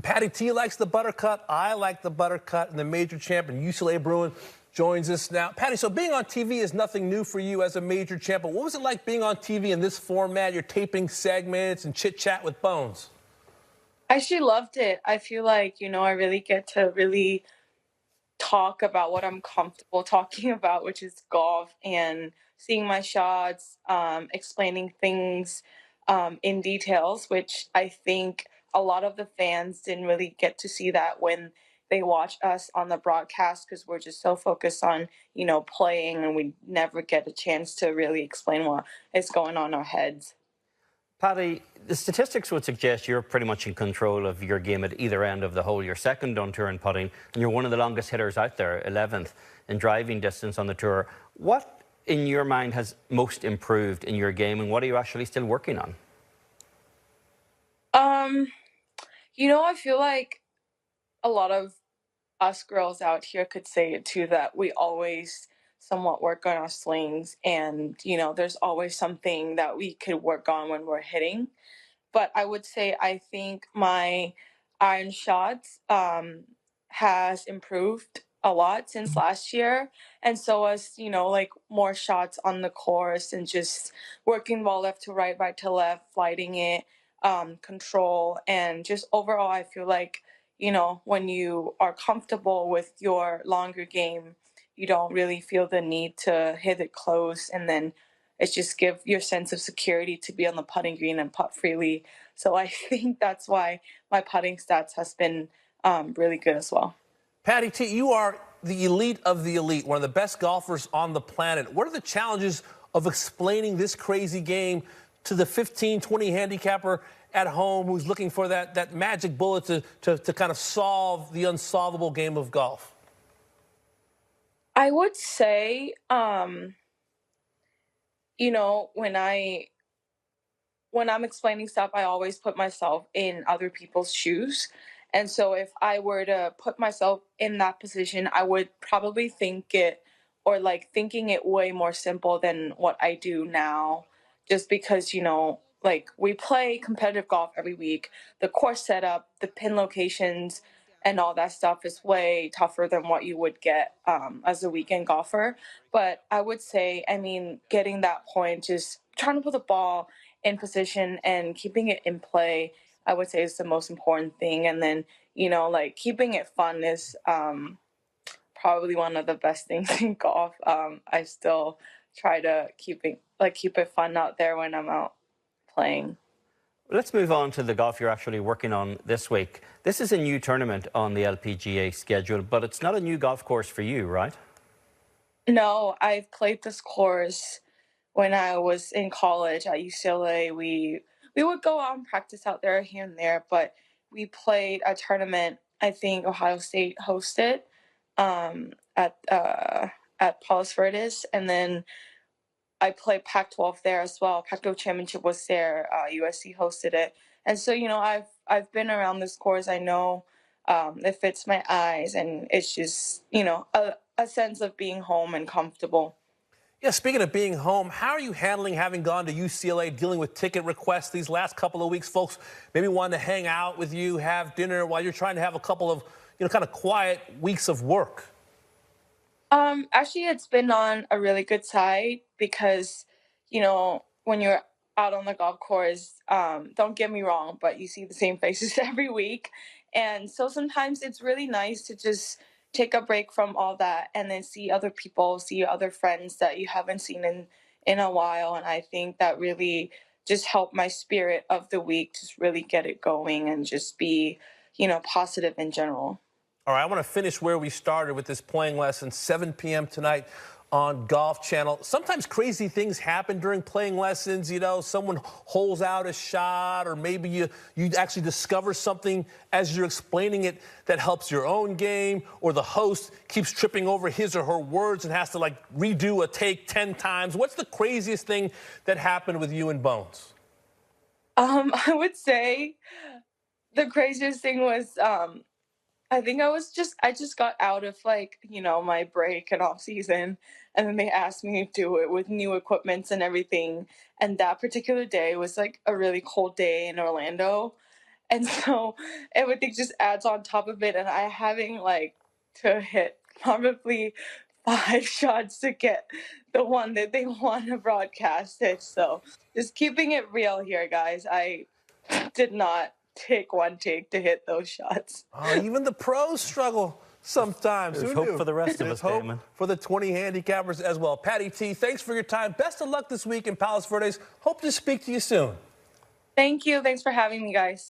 Patty T likes the buttercut. I like the buttercut. And the major champion, UCLA Bruin, joins us now. Patty, so being on TV is nothing new for you as a major champ. But what was it like being on TV in this format? You're taping segments and chit-chat with Bones. I actually loved it. I feel like, I really get to really talk about what I'm comfortable talking about, which is golf and seeing my shots, explaining things in details, which I think a lot of the fans didn't really get to see that when they watch us on the broadcast because we're just so focused on, playing and we never get a chance to really explain what is going on in our heads. Paddy, the statistics would suggest you're pretty much in control of your game at either end of the hole. You're second on tour in putting, and you're one of the longest hitters out there, 11th in driving distance on the tour. What, in your mind, has most improved in your game, and what are you actually still working on? I feel like a lot of us girls out here could say it too, that we always somewhat work on our swings, and there's always something that we could work on when we're hitting. But I would say I think my iron shots has improved a lot since last year, and so as like more shots on the course and just working ball left to right, right to left, flighting it, control, and just overall I feel like when you are comfortable with your longer game, you don't really feel the need to hit it close, and then it's just give your sense of security to be on the putting green and putt freely. So I think that's why my putting stats has been really good as well. Patty T, you are the elite of the elite, one of the best golfers on the planet. What are the challenges of explaining this crazy game to the 15, 20 handicapper at home who's looking for that magic bullet to kind of solve the unsolvable game of golf? I would say, when I'm explaining stuff, I always put myself in other people's shoes. And so if I were to put myself in that position, I would probably think it, or like thinking it way more simple than what I do now, just because, like we play competitive golf every week. The course setup, the pin locations, and all that stuff is way tougher than what you would get as a weekend golfer. But I would say, getting that point, just trying to put the ball in position and keeping it in play, I would say is the most important thing. And then, like keeping it fun is probably one of the best things in golf. I still try to keep it fun out there when I'm out playing. Let's move on to the golf you're actually working on this week. This is a new tournament on the LPGA schedule, but it's not a new golf course for you, right? No, I've played this course when I was in college at UCLA. We would go out and practice out there here and there, but we played a tournament. I think Ohio State hosted um, at Palos Verdes, and then I played Pac-12 there as well. Pac-12 championship was there. USC hosted it, and so I've been around this course. I know it fits my eyes, and it's just a sense of being home and comfortable. Yeah, speaking of being home, how are you handling having gone to UCLA, dealing with ticket requests these last couple of weeks? Folks maybe wanting to hang out with you, have dinner while you're trying to have a couple of, kind of quiet weeks of work. Actually, it's been on a really good side because, when you're out on the golf course, don't get me wrong, but you see the same faces every week. And so sometimes it's really nice to just take a break from all that and then see other people, see other friends that you haven't seen in a while. And I think that really just helped my spirit of the week, just really get it going and just be, positive in general. All right, I want to finish where we started with this playing lesson, 7 p.m. tonight on Golf Channel. Sometimes crazy things happen during playing lessons. Someone holes out a shot, or maybe you actually discover something as you're explaining it that helps your own game, or the host keeps tripping over his or her words and has to redo a take 10 times. What's the craziest thing that happened with you and Bones? I would say the craziest thing was I think I just got out of my break and off season, and then they asked me to do it with new equipment and everything. And that particular day was like a really cold day in Orlando. And so everything just adds on top of it. And I having like to hit probably 5 shots to get the one that they want to broadcast it. So just keeping it real here, guys. I did not take one take to hit those shots. Oh, even the pros struggle sometimes. There's Who hope knew? for the rest of There's us, hope Damon. for the 20 handicappers as well. Patty T, thanks for your time. Best of luck this week in Palos Verdes. Hope to speak to you soon. Thank you. Thanks for having me, guys.